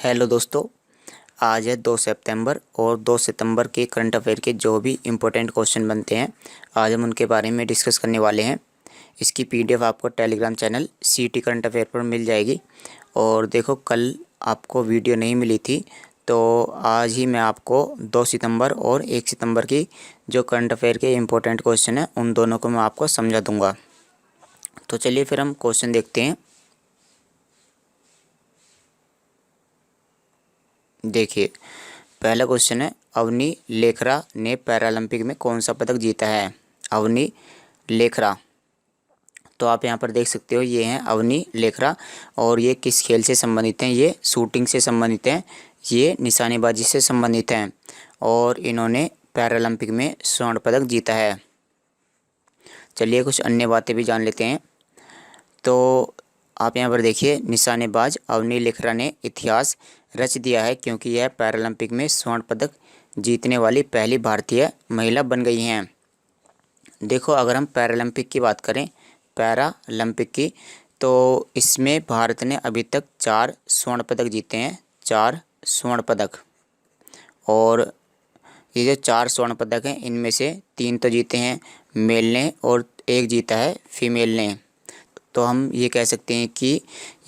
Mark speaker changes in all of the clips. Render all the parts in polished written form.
Speaker 1: Hello दोस्तों, आज है 2 सितंबर और 2 सितंबर के करंट अफेयर के जो भी इम्पोर्टेंट क्वेश्चन बनते हैं आज हम उनके बारे में डिस्कस करने वाले हैं। इसकी पीडीएफ आपको टेलीग्राम चैनल सीटी करंट अफेयर पर मिल जाएगी। और देखो, कल आपको वीडियो नहीं मिली थी तो आज ही मैं आपको 2 सितंबर और 1 सितंबर की जो करंट अफेयर के इम्पोर्टेंट क्वेश्चन हैं उन दोनों को मैं आपको समझा दूँगा। तो चलिए फिर हम क्वेश्चन देखते हैं। देखिए, पहला क्वेश्चन है, अवनी लेखरा ने पैरालंपिक में कौन सा पदक जीता है। अवनी लेखरा, तो आप यहाँ पर देख सकते हो ये हैं अवनी लेखरा। और ये किस खेल से संबंधित हैं? ये शूटिंग से संबंधित हैं, ये निशानेबाजी से संबंधित हैं और इन्होंने पैरालंपिक में स्वर्ण पदक जीता है। चलिए कुछ अन्य बातें भी जान लेते हैं। तो आप यहाँ पर देखिए, निशानेबाज अवनी लेखरा ने इतिहास रच दिया है क्योंकि यह पैरालंपिक में स्वर्ण पदक जीतने वाली पहली भारतीय महिला बन गई हैं। देखो, अगर हम पैरालंपिक की बात करें, पैरालंपिक की, तो इसमें भारत ने अभी तक 4 स्वर्ण पदक जीते हैं, 4 स्वर्ण पदक। और ये जो 4 स्वर्ण पदक हैं इनमें से 3 तो जीते हैं मेल ने और 1 जीता है फीमेल ने। तो हम ये कह सकते हैं कि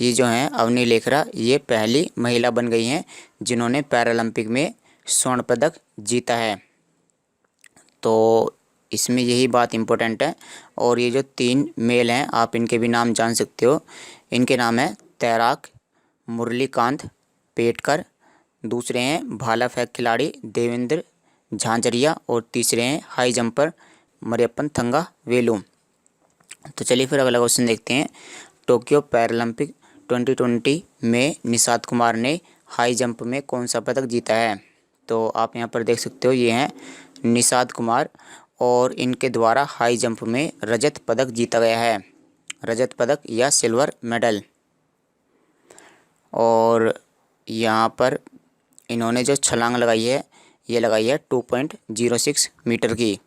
Speaker 1: ये जो हैं अवनी लेखरा ये पहली महिला बन गई हैं जिन्होंने पैरालंपिक में स्वर्ण पदक जीता है। तो इसमें यही बात इम्पोर्टेंट है। और ये जो 3 मेल हैं आप इनके भी नाम जान सकते हो। इनके नाम है तैराक मुरलीकांत पेटकर, दूसरे हैं भाला फेंक खिलाड़ी देवेंद्र झांझरिया और तीसरे हैं हाई जंपर मरियप्पन थंगा वेलू। तो चलिए फिर अगला क्वेश्चन देखते हैं। टोक्यो पैरालंपिक 2020 में निषाद कुमार ने हाई जंप में कौन सा पदक जीता है। तो आप यहाँ पर देख सकते हो ये हैं निषाद कुमार और इनके द्वारा हाई जंप में रजत पदक जीता गया है, रजत पदक या सिल्वर मेडल। और यहाँ पर इन्होंने जो छलांग लगाई है ये लगाई है 2.06 मीटर की।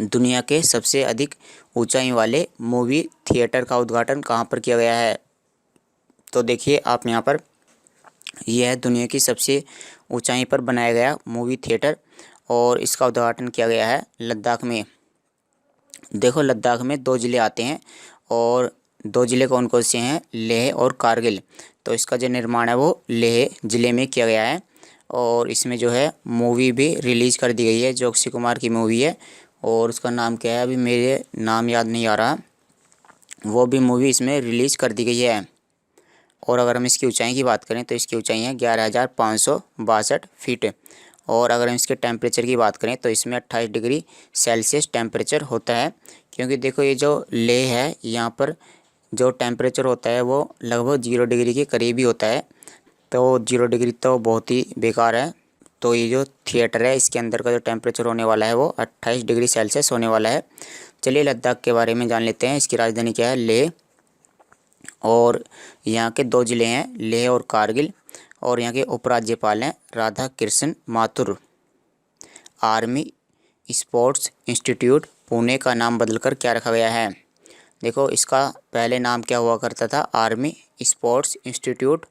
Speaker 1: दुनिया के सबसे अधिक ऊंचाई वाले मूवी थिएटर का उद्घाटन कहाँ पर किया गया है। तो देखिए आप यहाँ पर यह है दुनिया की सबसे ऊंचाई पर बनाया गया मूवी थिएटर और इसका उद्घाटन किया गया है लद्दाख में। देखो, लद्दाख में 2 ज़िले आते हैं और 2 ज़िले कौन कौन से हैं? लेह और कारगिल। तो इसका जो निर्माण है वो लेह ज़िले में किया गया है और इसमें जो है मूवी भी रिलीज़ कर दी गई है जो अक्षय कुमार की मूवी है और उसका नाम क्या है, अभी मेरे नाम याद नहीं आ रहा। वो भी मूवी इसमें रिलीज़ कर दी गई है। और अगर हम इसकी ऊंचाई की बात करें तो इसकी ऊंचाई है 11,562 फीट। और अगर हम इसके टेम्परेचर की बात करें तो इसमें 28 डिग्री सेल्सियस टेम्परेचर होता है। क्योंकि देखो ये जो लेह है यहाँ पर जो टेम्परेचर होता है वो लगभग 0 डिग्री के करीब ही होता है। तो 0 डिग्री तो बहुत ही बेकार है। तो ये जो थिएटर है इसके अंदर का जो टेम्परेचर होने वाला है वो 28 डिग्री सेल्सियस होने वाला है। चलिए लद्दाख के बारे में जान लेते हैं। इसकी राजधानी क्या है? लेह। और यहाँ के 2 ज़िले हैं लेह और कारगिल। और यहाँ के उपराज्यपाल हैं Radha Krishna Mathur. Army sports institute Pune का नाम बदलकर क्या रखा गया है? देखो, इसका पहले नाम क्या हुआ करता था? Army sports institute.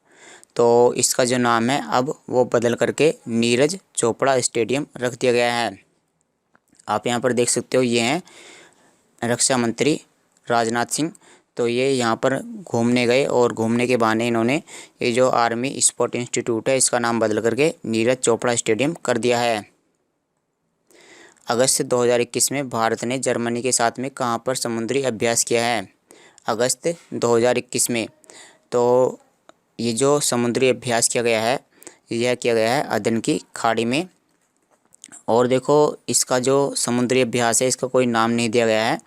Speaker 1: तो इसका जो नाम है अब वो बदल करके नीरज चोपड़ा स्टेडियम रख दिया गया है। आप यहाँ पर देख सकते हो ये हैं रक्षा मंत्री राजनाथ सिंह। तो ये यहाँ पर घूमने गए और घूमने के बहाने इन्होंने ये जो आर्मी स्पोर्ट इंस्टीट्यूट है इसका नाम बदल करके नीरज चोपड़ा स्टेडियम कर दिया है। अगस्त 2021 में भारत ने जर्मनी के साथ में कहाँ पर समुद्री अभ्यास किया है? अगस्त 2021 में तो ये जो समुद्री अभ्यास किया गया है यह किया गया है अदन की खाड़ी में। और देखो, इसका जो समुद्री अभ्यास है इसका कोई नाम नहीं दिया गया है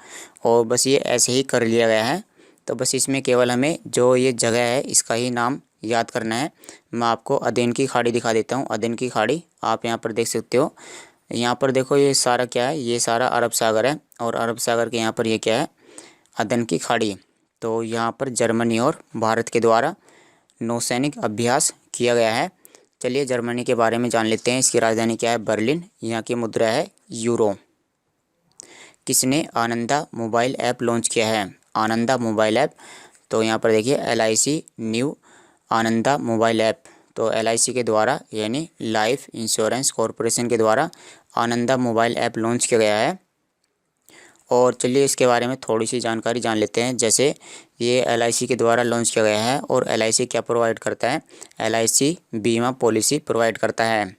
Speaker 1: और बस ये ऐसे ही कर लिया गया है। तो बस इसमें केवल हमें जो ये जगह है इसका ही नाम याद करना है। मैं आपको अदन की खाड़ी दिखा देता हूँ। अदन की खाड़ी आप यहाँ पर देख सकते हो। यहाँ पर देखो ये सारा क्या है? ये सारा अरब सागर है और अरब सागर के यहाँ पर ये क्या है? अदन की खाड़ी। तो यहाँ पर जर्मनी और भारत के द्वारा नौसैनिक अभ्यास किया गया है। चलिए जर्मनी के बारे में जान लेते हैं। इसकी राजधानी क्या है? बर्लिन। यहाँ की मुद्रा है यूरो। किसने आनंदा मोबाइल ऐप लॉन्च किया है? Ananda mobile app. तो यहाँ पर देखिए LIC new Ananda mobile app. तो LIC के द्वारा यानी लाइफ इंश्योरेंस कॉरपोरेशन के द्वारा आनंदा मोबाइल ऐप लॉन्च किया गया है। और चलिए इसके बारे में थोड़ी सी जानकारी जान लेते हैं। जैसे ये LIC के द्वारा लॉन्च किया गया है और LIC क्या प्रोवाइड करता है, LIC बीमा पॉलिसी प्रोवाइड करता है।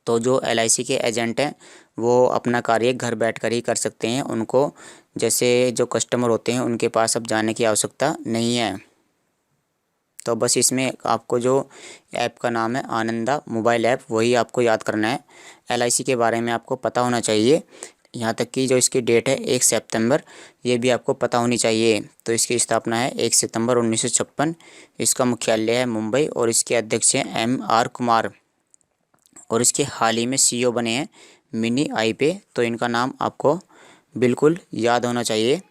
Speaker 1: तो जो LIC के एजेंट हैं वो अपना कार्य घर बैठकर ही कर सकते हैं। उनको जैसे जो कस्टमर होते हैं उनके पास अब जाने की आवश्यकता नहीं है। तो बस इसमें आपको जो ऐप का नाम है आनंदा मोबाइल ऐप, वही आपको याद करना है। LIC के बारे में आपको पता होना चाहिए, यहाँ तक कि जो इसकी डेट है 1 सितंबर, ये भी आपको पता होनी चाहिए। तो इसकी स्थापना है 1 सितंबर 1956। इसका मुख्यालय है मुंबई और इसके अध्यक्ष हैं MR कुमार। और इसके हाल ही में CEO बने हैं मिनी आईपे। तो इनका नाम आपको बिल्कुल याद होना चाहिए।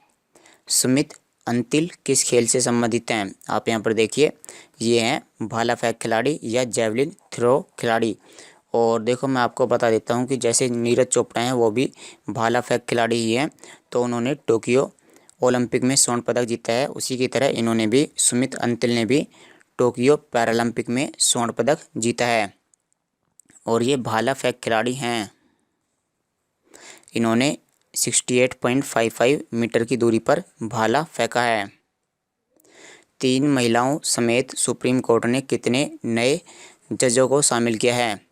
Speaker 1: सुमित अंतिल किस खेल से संबंधित हैं? आप यहाँ पर देखिए, ये हैं भाला फेंक खिलाड़ी या जेवलिन थ्रो खिलाड़ी। और देखो मैं आपको बता देता हूँ कि जैसे नीरज चोपड़ा हैं वो भी भाला फेंक खिलाड़ी ही हैं। तो उन्होंने टोक्यो ओलंपिक में स्वर्ण पदक जीता है। उसी की तरह इन्होंने भी, सुमित अंतिल ने भी टोक्यो पैरालंपिक में स्वर्ण पदक जीता है। और ये भाला फेंक खिलाड़ी हैं। इन्होंने 68.55 मीटर की दूरी पर भाला फेंका है। 3 महिलाओं समेत सुप्रीम कोर्ट ने कितने नए जजों को शामिल किया है?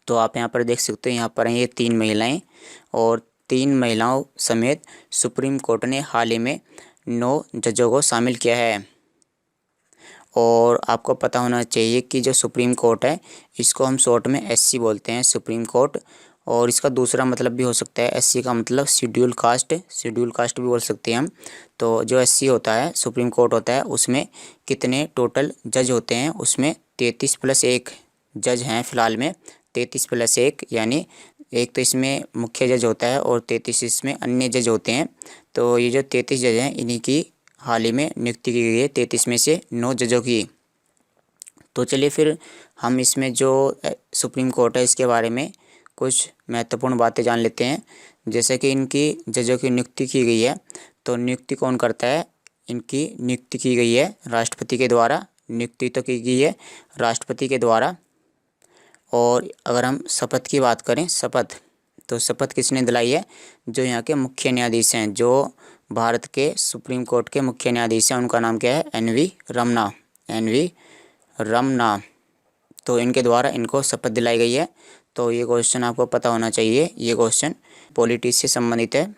Speaker 1: तो आप यहाँ पर देख सकते हैं, यहाँ पर हैं ये 3 महिलाएं और 3 महिलाओं समेत सुप्रीम कोर्ट ने हाल ही में 9 जजों को शामिल किया है। और आपको पता होना चाहिए कि जो सुप्रीम कोर्ट है इसको हम शॉर्ट में SC बोलते हैं, सुप्रीम कोर्ट। और इसका दूसरा मतलब भी हो सकता है, SC का मतलब शेड्यूल कास्ट भी बोल सकते हैं हम। तो जो SC होता है, सुप्रीम कोर्ट होता है, उसमें कितने टोटल जज होते हैं? उसमें 33+1 जज हैं फ़िलहाल में। 33+1 यानी एक तो इसमें मुख्य जज होता है और 33 इसमें अन्य जज होते हैं। तो ये जो 33 जज हैं इन्हीं की हाल ही में नियुक्ति की गई है, 33 में से 9 जजों की। तो चलिए फिर हम इसमें जो सुप्रीम कोर्ट है इसके बारे में कुछ महत्वपूर्ण बातें जान लेते हैं। जैसे कि इनकी जजों की नियुक्ति की गई है, तो नियुक्ति कौन करता है? इनकी नियुक्ति की गई है राष्ट्रपति के द्वारा। नियुक्ति तो की गई है राष्ट्रपति के द्वारा। और अगर हम शपथ की बात करें, शपथ, तो शपथ किसने दिलाई है? जो यहाँ के मुख्य न्यायाधीश हैं, जो भारत के सुप्रीम कोर्ट के मुख्य न्यायाधीश हैं, उनका नाम क्या है? NV Ramna, NV Ramna. तो इनके द्वारा इनको शपथ दिलाई गई है। तो ये क्वेश्चन आपको पता होना चाहिए, ये क्वेश्चन पॉलिटिक्स से संबंधित है।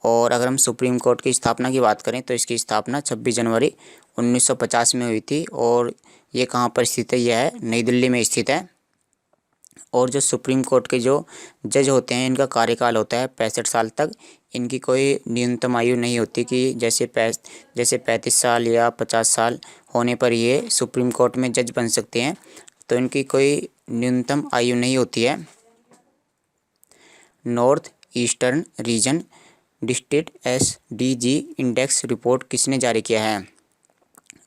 Speaker 1: और अगर हम सुप्रीम कोर्ट की स्थापना की बात करें तो इसकी स्थापना 26 जनवरी 1950 में हुई थी। और ये कहाँ पर स्थित है? यह है नई दिल्ली में स्थित है। और जो सुप्रीम कोर्ट के जो जज होते हैं इनका कार्यकाल होता है 65 साल तक। इनकी कोई न्यूनतम आयु नहीं होती कि जैसे 35 साल या 50 साल होने पर ये सुप्रीम कोर्ट में जज बन सकते हैं। तो इनकी कोई न्यूनतम आयु नहीं होती है। North eastern region district SDG index report किसने जारी किया है?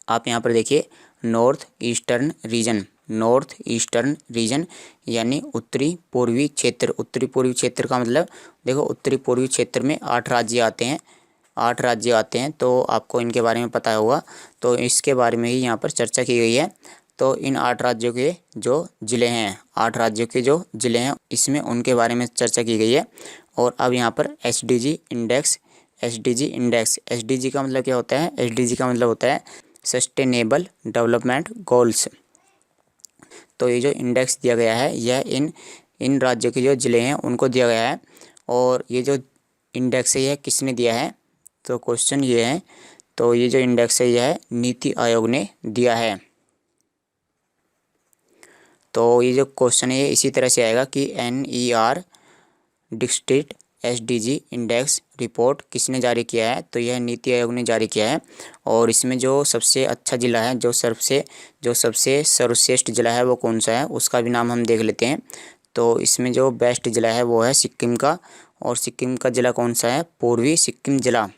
Speaker 1: आप यहाँ पर देखिए, नॉर्थ ईस्टर्न रीजन यानी उत्तरी पूर्वी क्षेत्र। उत्तरी पूर्वी क्षेत्र का मतलब देखो, उत्तरी पूर्वी क्षेत्र में 8 राज्य आते हैं, 8 राज्य आते हैं। तो आपको इनके बारे में पता होगा। तो इसके बारे में ही यहाँ पर चर्चा की गई है। तो इन 8 राज्यों के जो ज़िले हैं, 8 राज्यों के जो ज़िले हैं इसमें उनके बारे में चर्चा की गई है। और अब यहाँ पर SDG इंडेक्स, SDG का मतलब क्या होता है? SDG का मतलब होता है सस्टेनेबल डेवलपमेंट गोल्स। तो ये जो इंडेक्स दिया गया है यह इन राज्यों के जो ज़िले हैं उनको दिया गया है। और ये जो इंडेक्स है यह किसने दिया है? तो क्वेश्चन ये है, तो ये जो इंडेक्स है यह नीति आयोग ने दिया है। तो ये जो क्वेश्चन है ये इसी तरह से आएगा कि NER district SDG index report किसने जारी किया है? तो यह नीति आयोग ने जारी किया है। और इसमें जो सबसे अच्छा ज़िला है, जो सबसे सर्वश्रेष्ठ ज़िला है वो कौन सा है, उसका भी नाम हम देख लेते हैं। तो इसमें जो बेस्ट ज़िला है वो है सिक्किम का। और सिक्किम का ज़िला कौन सा है? पूर्वी सिक्किम ज़िला।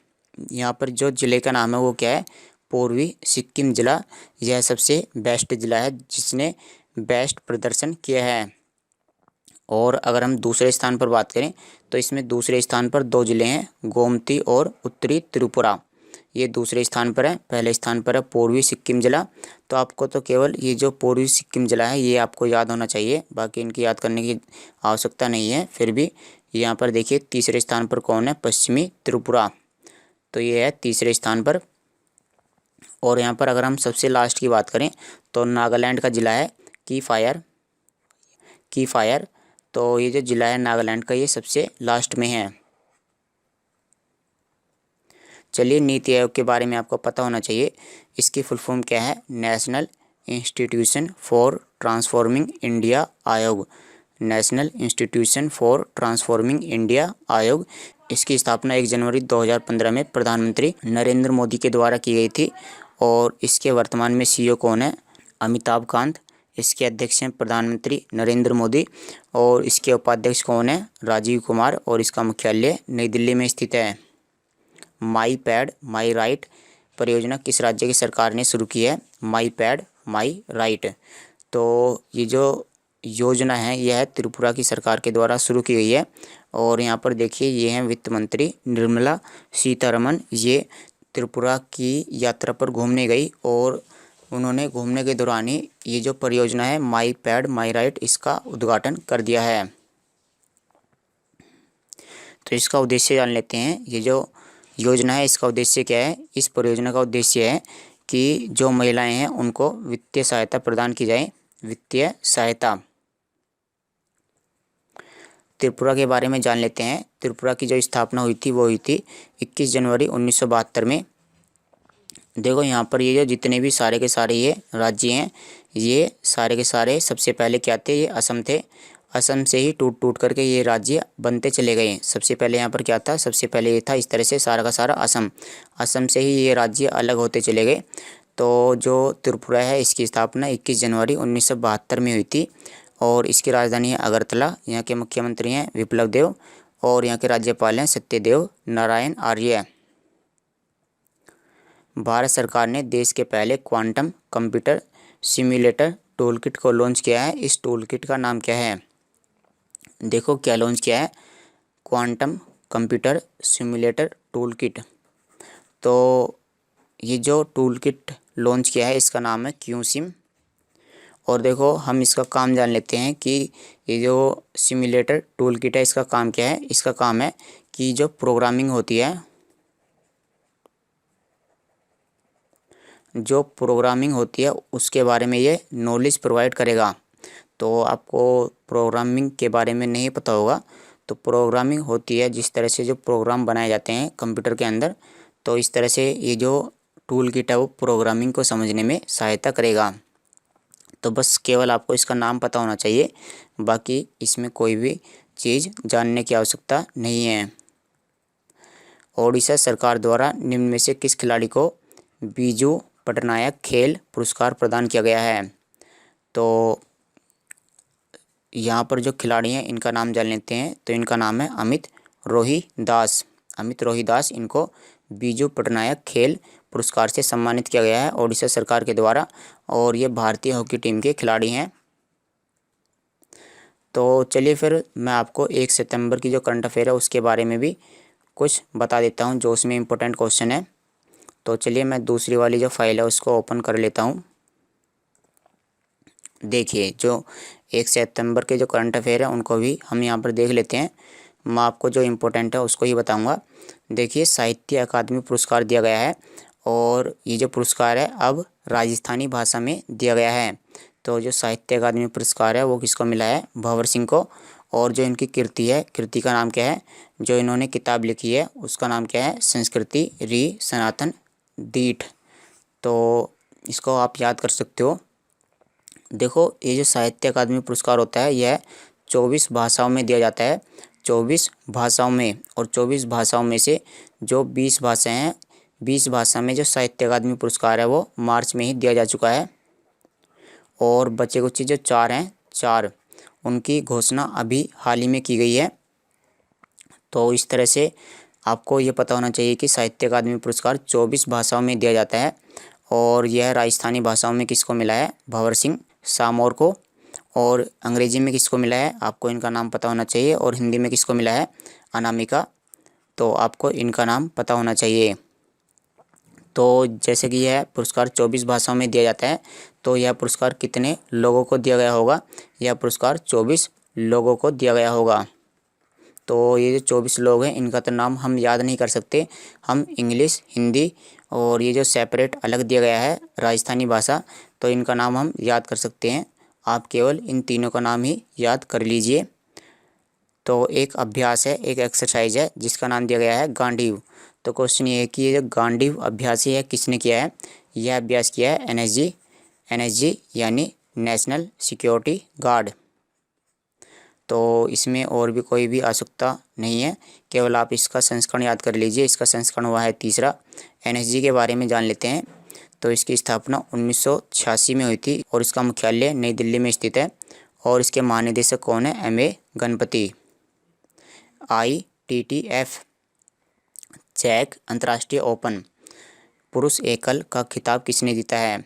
Speaker 1: यहाँ पर जो ज़िले का नाम है वो क्या है? पूर्वी सिक्किम ज़िला। यह सबसे बेस्ट ज़िला है जिसने बेस्ट प्रदर्शन किया है। और अगर हम दूसरे स्थान पर बात करें तो इसमें दूसरे स्थान पर 2 ज़िले हैं, गोमती और उत्तरी त्रिपुरा। ये दूसरे स्थान पर है, पहले स्थान पर है पूर्वी सिक्किम जिला। तो आपको तो केवल ये जो पूर्वी सिक्किम जिला है ये आपको याद होना चाहिए, बाकी इनकी याद करने की आवश्यकता नहीं है। फिर भी यहाँ पर देखिए तीसरे स्थान पर कौन है, पश्चिमी त्रिपुरा, तो ये है तीसरे स्थान पर। और यहाँ पर अगर हम सबसे लास्ट की बात करें तो नागालैंड का जिला है की फायर, तो ये जो जिला है नागालैंड का ये सबसे लास्ट में है। चलिए नीति आयोग के बारे में आपको पता होना चाहिए, इसकी फुल फॉर्म क्या है, national institution for transforming India आयोग, national institution for transforming India आयोग। इसकी स्थापना 1 जनवरी 2015 में प्रधानमंत्री नरेंद्र मोदी के द्वारा की गई थी और इसके वर्तमान में सीईओ कौन है, अमिताभ कांत। इसके अध्यक्ष हैं प्रधानमंत्री नरेंद्र मोदी और इसके उपाध्यक्ष कौन है, राजीव कुमार, और इसका मुख्यालय नई दिल्ली में स्थित है। माई पैड माई राइट परियोजना किस राज्य की सरकार ने शुरू की है, माई पैड माई राइट, तो ये जो योजना है यह है त्रिपुरा की सरकार के द्वारा शुरू की गई है। और यहाँ पर देखिए ये हैं वित्त मंत्री निर्मला सीतारमन, ये त्रिपुरा की यात्रा पर घूमने गई और उन्होंने घूमने के दौरान ही ये जो परियोजना है माई पैड माई राइट इसका उद्घाटन कर दिया है। तो इसका उद्देश्य जान लेते हैं, ये जो योजना है इसका उद्देश्य क्या है। इस परियोजना का उद्देश्य है कि जो महिलाएं हैं उनको वित्तीय सहायता प्रदान की जाए, वित्तीय सहायता। त्रिपुरा के बारे में जान लेते हैं। त्रिपुरा की जो स्थापना हुई थी वो हुई थी 21 जनवरी 1972 में। देखो यहाँ पर ये जो जितने भी सारे के सारे ये राज्य हैं, ये सारे के सारे सबसे पहले क्या थे, ये असम थे। असम से ही टूट टूट करके ये राज्य बनते चले गए। सबसे पहले यहाँ पर क्या था, सबसे पहले ये था इस तरह से सारा का सारा असम से ही ये राज्य अलग होते चले गए। तो जो त्रिपुरा है इसकी स्थापना 21 जनवरी 1972 में हुई थी और इसकी राजधानी है अगरतला। यहाँ के मुख्यमंत्री हैं विप्लव देव और यहाँ के राज्यपाल हैं सत्यदेव नारायण आर्य। भारत सरकार ने देश के पहले क्वांटम कंप्यूटर सिम्युलेटर टूलकिट को लॉन्च किया है। इस टूलकिट का नाम क्या है, देखो क्या लॉन्च किया है, क्वांटम कंप्यूटर सिम्युलेटर टूलकिट। तो ये जो टूलकिट लॉन्च किया है इसका नाम है क्यूसिम। और देखो हम इसका काम जान लेते हैं कि ये जो सिम्युलेटर टूलकिट है इसका काम क्या है। इसका काम है कि जो प्रोग्रामिंग होती है, उसके बारे में ये नॉलेज प्रोवाइड करेगा। तो आपको प्रोग्रामिंग के बारे में नहीं पता होगा, तो प्रोग्रामिंग होती है जिस तरह से जो प्रोग्राम बनाए जाते हैं कंप्यूटर के अंदर, तो इस तरह से ये जो टूल किट है वो प्रोग्रामिंग को समझने में सहायता करेगा। तो बस केवल आपको इसका नाम पता होना चाहिए, बाकी इसमें कोई भी चीज़ जानने की आवश्यकता नहीं है। ओडिशा सरकार द्वारा निम्न में से किस खिलाड़ी को बीजू पटनायक खेल पुरस्कार प्रदान किया गया है। तो यहाँ पर जो खिलाड़ी हैं इनका नाम जान लेते हैं। तो इनका नाम है अमित रोहिदास। इनको बीजू पटनायक खेल पुरस्कार से सम्मानित किया गया है ओडिशा सरकार के द्वारा और ये भारतीय हॉकी टीम के खिलाड़ी हैं। तो चलिए फिर मैं आपको 1 सितंबर की जो करंट अफेयर है उसके बारे में भी कुछ बता देता हूँ जो उसमें इम्पोर्टेंट क्वेश्चन है। तो चलिए मैं दूसरी वाली जो फाइल है उसको ओपन कर लेता हूँ। देखिए जो 1 सितंबर के जो करंट अफेयर है उनको भी हम यहाँ पर देख लेते हैं। मैं आपको जो इम्पोर्टेंट है उसको ही बताऊँगा। देखिए साहित्य अकादमी पुरस्कार दिया गया है और ये जो पुरस्कार है अब राजस्थानी भाषा में दिया गया है। तो जो साहित्य अकादमी पुरस्कार है वो किसको मिला है, भंवर सिंह को। और जो इनकी कृति है, कृति का नाम क्या है, जो इन्होंने किताब लिखी है उसका नाम क्या है, संस्कृति री सनातन दीठ। तो इसको आप याद कर सकते हो। देखो ये जो साहित्य अकादमी पुरस्कार होता है यह 24 भाषाओं में दिया जाता है, 24 भाषाओं में। और 24 भाषाओं में से जो 20 भाषाएं हैं, 20 भाषा में जो साहित्य अकादमी पुरस्कार है वो मार्च में ही दिया जा चुका है। और बचे कुछ जो 4 हैं, 4 उनकी घोषणा अभी हाल ही में की गई है। तो इस तरह से आपको ये पता होना चाहिए कि साहित्य अकादमी पुरस्कार 24 भाषाओं में दिया जाता है और यह राजस्थानी भाषाओं में किसको मिला है, भंवर सिंह सामोर को। और अंग्रेजी में किसको मिला है, आपको इनका नाम पता होना चाहिए। और हिंदी में किसको मिला है, अनामिका। तो आपको इनका नाम पता होना चाहिए। तो जैसे कि यह पुरस्कार 24 भाषाओं में दिया जाता है, तो यह पुरस्कार कितने लोगों को दिया गया होगा? यह पुरस्कार 24 लोगों को दिया गया होगा। तो ये जो 24 लोग हैं इनका तो नाम हम याद नहीं कर सकते, हम इंग्लिश, हिंदी और ये जो सेपरेट अलग दिया गया है राजस्थानी भाषा, तो इनका नाम हम याद कर सकते हैं। आप केवल इन तीनों का नाम ही याद कर लीजिए। तो एक अभ्यास है, एक एक्सरसाइज है जिसका नाम दिया गया है गांडीव। तो क्वेश्चन ये है कि ये जो गांडीव अभ्यास है किसने किया है? यह अभ्यास किया है एनएसजी यानी नेशनल सिक्योरिटी गार्ड। तो इसमें और भी कोई भी आवश्यकता नहीं है, केवल आप इसका संस्करण याद कर लीजिए। इसका संस्करण हुआ है 3रा। एनएसजी के बारे में जान लेते हैं। तो इसकी स्थापना 1986 में हुई थी और इसका मुख्यालय नई दिल्ली में स्थित है। और इसके महानिदेशक कौन है? एम.ए. गणपति। ITTF चेक अंतर्राष्ट्रीय ओपन पुरुष एकल का खिताब किसने जीता है?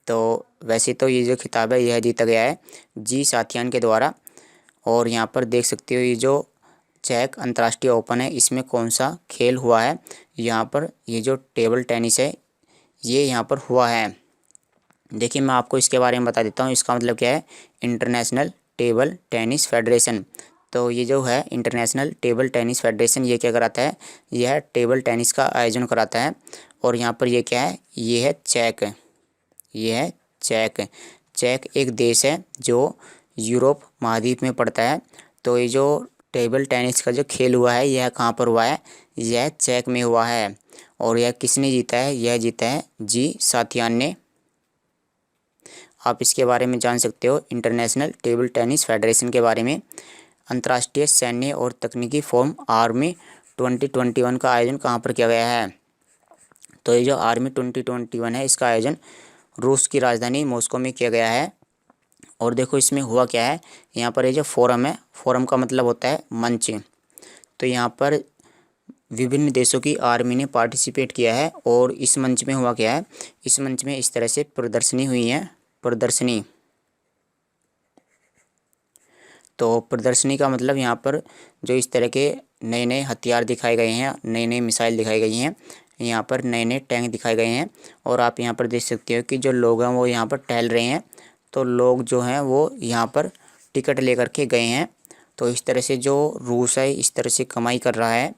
Speaker 1: तो वैसे तो ये जो खिताब है यह जीता गया है जी साथियान के द्वारा। और यहाँ पर देख सकते हो ये जो चेक अंतर्राष्ट्रीय ओपन है इसमें कौन सा खेल हुआ है? यहाँ पर ये जो टेबल टेनिस है ये यहाँ पर हुआ है। देखिए मैं आपको इसके बारे में बता देता हूँ। इसका मतलब क्या है? International table tennis federation. तो ये जो है इंटरनेशनल टेबल टेनिस फेडरेशन ये क्या कराता है? यह टेबल टेनिस का आयोजन कराता है। और यहाँ पर ये क्या है? ये है चेक। ये है चेक। चेक एक देश है जो यूरोप महाद्वीप में पड़ता है। तो ये जो टेबल टेनिस का जो खेल हुआ है यह कहाँ पर हुआ है? यह चेक में हुआ है। और यह किसने जीता है? यह जीता है जी साथियान ने। आप इसके बारे में जान सकते हो इंटरनेशनल टेबल टेनिस फेडरेशन के बारे में। अंतर्राष्ट्रीय सैन्य और तकनीकी फोरम आर्मी 2021 का आयोजन कहाँ पर किया गया है? तो ये जो आर्मी 2021 है इसका आयोजन रूस की राजधानी मॉस्को में किया गया है। और देखो इसमें हुआ क्या है? यहाँ पर ये जो फोरम है, फोरम का मतलब होता है मंच। तो यहाँ पर विभिन्न देशों की आर्मी ने पार्टिसिपेट किया है। और इस मंच में हुआ क्या है? इस मंच में इस तरह से प्रदर्शनी हुई है, प्रदर्शनी। तो प्रदर्शनी का मतलब यहाँ पर जो इस तरह के नए नए हथियार दिखाए गए हैं, नई नई मिसाइल दिखाई गई हैं, यहाँ पर नए नए टैंक दिखाए गए हैं। और आप यहाँ पर देख सकते हो कि जो लोग हैं वो यहाँ पर टहल रहे हैं। तो लोग जो हैं वो यहाँ पर टिकट लेकर के गए हैं। तो इस तरह से जो रूस है इस तरह से कमाई कर रहा है।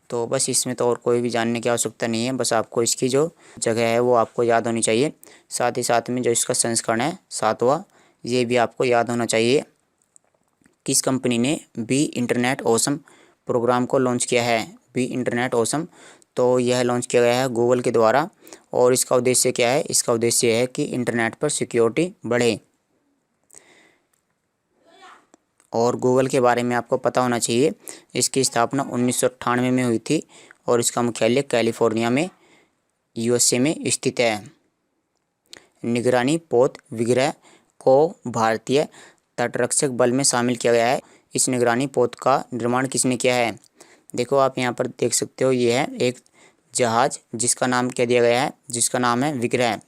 Speaker 1: तो बस इसमें तो और कोई भी जानने की आवश्यकता नहीं है, बस आपको इसकी जो जगह है वो आपको याद होनी चाहिए। साथ ही साथ में जो इसका संस्करण है 7वां ये भी आपको याद होना चाहिए। किस कंपनी ने बी इंटरनेट ऑसम प्रोग्राम को लॉन्च किया है? बी इंटरनेट ऑसम, तो यह लॉन्च किया गया है गूगल के द्वारा। और इसका उद्देश्य क्या है? इसका उद्देश्य है कि इंटरनेट पर सिक्योरिटी बढ़े। और गूगल के बारे में आपको पता होना चाहिए। इसकी स्थापना 1998 में हुई थी और इसका मुख्यालय कैलिफोर्निया में USA में स्थित है। निगरानी पोत विग्रह को भारतीय तटरक्षक बल में शामिल किया गया है। इस निगरानी पोत का निर्माण किसने किया है? देखो आप यहाँ पर देख सकते हो ये है एक जहाज जिसका नाम क्या दिया गया है? जिसका नाम है विग्रह।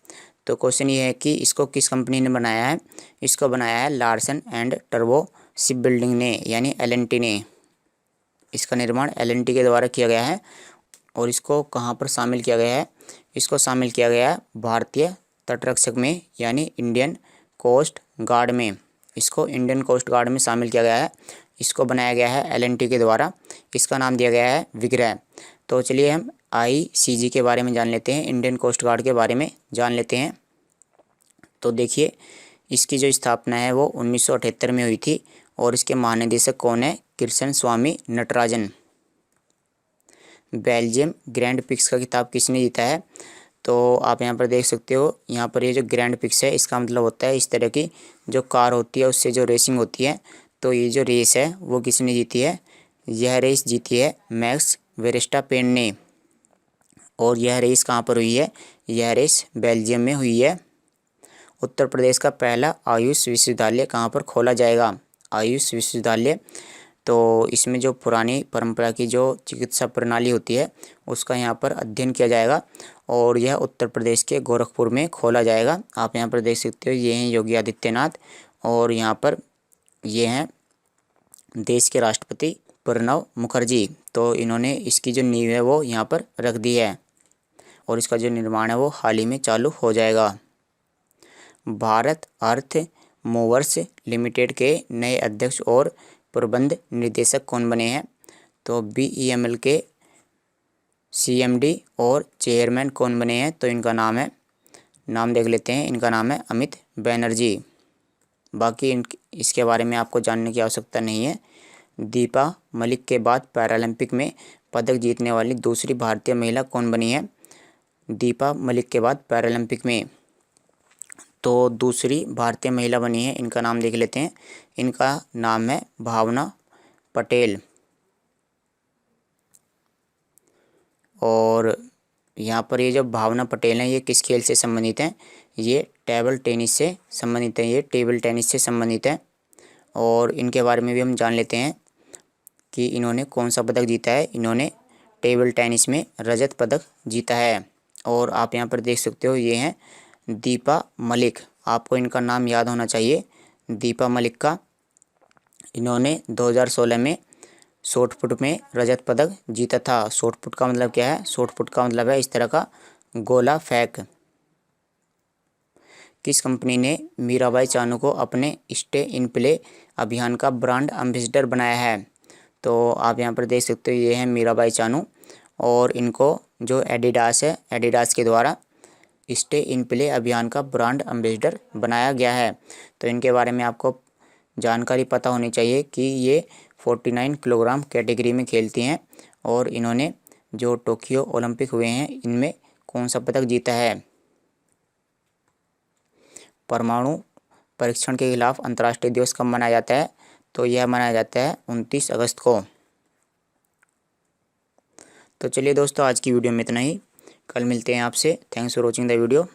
Speaker 1: तो क्वेश्चन ये है कि इसको किस कंपनी ने बनाया है? इसको बनाया है Larsen and turbo ship building ने यानी L&T ने। इसका निर्माण L&T के द्वारा किया गया है। और इसको कहाँ पर शामिल किया गया है? इसको शामिल किया गया है भारतीय तटरक्षक में यानी इंडियन कोस्ट गार्ड में। इसको इंडियन कोस्ट गार्ड में शामिल किया गया है। इसको बनाया गया है L&T के द्वारा। इसका नाम दिया गया है विग्रह। तो चलिए हम ICG के बारे में जान लेते हैं, इंडियन कोस्ट गार्ड के बारे में जान लेते हैं। तो देखिए इसकी जो स्थापना है वो 1978 में हुई थी और इसके महानिदेशक कौन है? कृष्ण स्वामी नटराजन। बेल्जियम ग्रैंड पिक्स का खिताब किसने जीता है? तो आप यहाँ पर देख सकते हो, यहाँ पर ये जो ग्रैंड पिक्स है इसका मतलब होता है इस तरह की जो कार होती है उससे जो रेसिंग होती है। तो ये जो रेस है वो किसने जीती है? यह रेस जीती है मैक्स वेरस्टापेन ने। और यह रेस कहाँ पर हुई है? यह रेस बेल्जियम में हुई है। उत्तर प्रदेश का पहला आयुष विश्वविद्यालय कहाँ पर खोला जाएगा? आयुष विश्वविद्यालय, तो इसमें जो पुरानी परंपरा की जो चिकित्सा प्रणाली होती है उसका यहाँ पर अध्ययन किया जाएगा। और यह उत्तर प्रदेश के गोरखपुर में खोला जाएगा। आप यहाँ पर देख सकते हो ये हैं योगी आदित्यनाथ और यहाँ पर ये हैं देश के राष्ट्रपति प्रणब मुखर्जी। तो इन्होंने इसकी जो नींव है वो यहाँ पर रख दी है। और इसका जो निर्माण है वो हाल ही में चालू हो जाएगा। भारत अर्थ मूवर्स लिमिटेड के नए अध्यक्ष और प्रबंध निदेशक कौन बने हैं? तो BEML के CMD और चेयरमैन कौन बने हैं? तो इनका नाम देख लेते हैं। इनका नाम है अमित बैनर्जी। बाकी इसके बारे में आपको जानने की आवश्यकता नहीं है। दीपा मलिक के बाद पैरालंपिक में पदक जीतने वाली दूसरी भारतीय महिला कौन बनी है? दीपा मलिक के बाद पैरालंपिक में तो दूसरी भारतीय महिला बनी है। इनका नाम देख लेते हैं। इनका नाम है भावना पटेल। और यहाँ पर ये जो भावना पटेल हैं ये किस खेल से संबंधित हैं? ये टेबल टेनिस से संबंधित है। ये टेबल टेनिस से संबंधित है। और इनके बारे में भी हम जान लेते हैं कि इन्होंने कौन सा पदक जीता है। इन्होंने टेबल टेनिस में रजत पदक जीता है। और आप यहाँ पर देख सकते हो ये हैं दीपा मलिक। आपको इनका नाम याद होना चाहिए, दीपा मलिक का। इन्होंने 2016 में शॉट पुट में रजत पदक जीता था। शॉट पुट का मतलब क्या है? शॉट पुट का मतलब है इस तरह का गोला फेंक। किस कंपनी ने मीराबाई चानू को अपने स्टे इन प्ले अभियान का ब्रांड एम्बेसडर बनाया है? तो आप यहाँ पर देख सकते हो ये है मीराबाई चानू। और इनको जो एडिडास है, एडिडास के द्वारा स्टे इन प्ले अभियान का ब्रांड एम्बेसडर बनाया गया है। तो इनके बारे में आपको जानकारी पता होनी चाहिए कि ये 49 किलोग्राम कैटेगरी में खेलती हैं। और इन्होंने जो टोक्यो ओलंपिक हुए हैं इनमें कौन सा पदक जीता है? परमाणु परीक्षण के खिलाफ अंतर्राष्ट्रीय दिवस कब मनाया जाता है? तो यह मनाया जाता है 29 अगस्त को। तो चलिए दोस्तों, आज की वीडियो में इतना ही। कल मिलते हैं आपसे। Thanks for watching the video.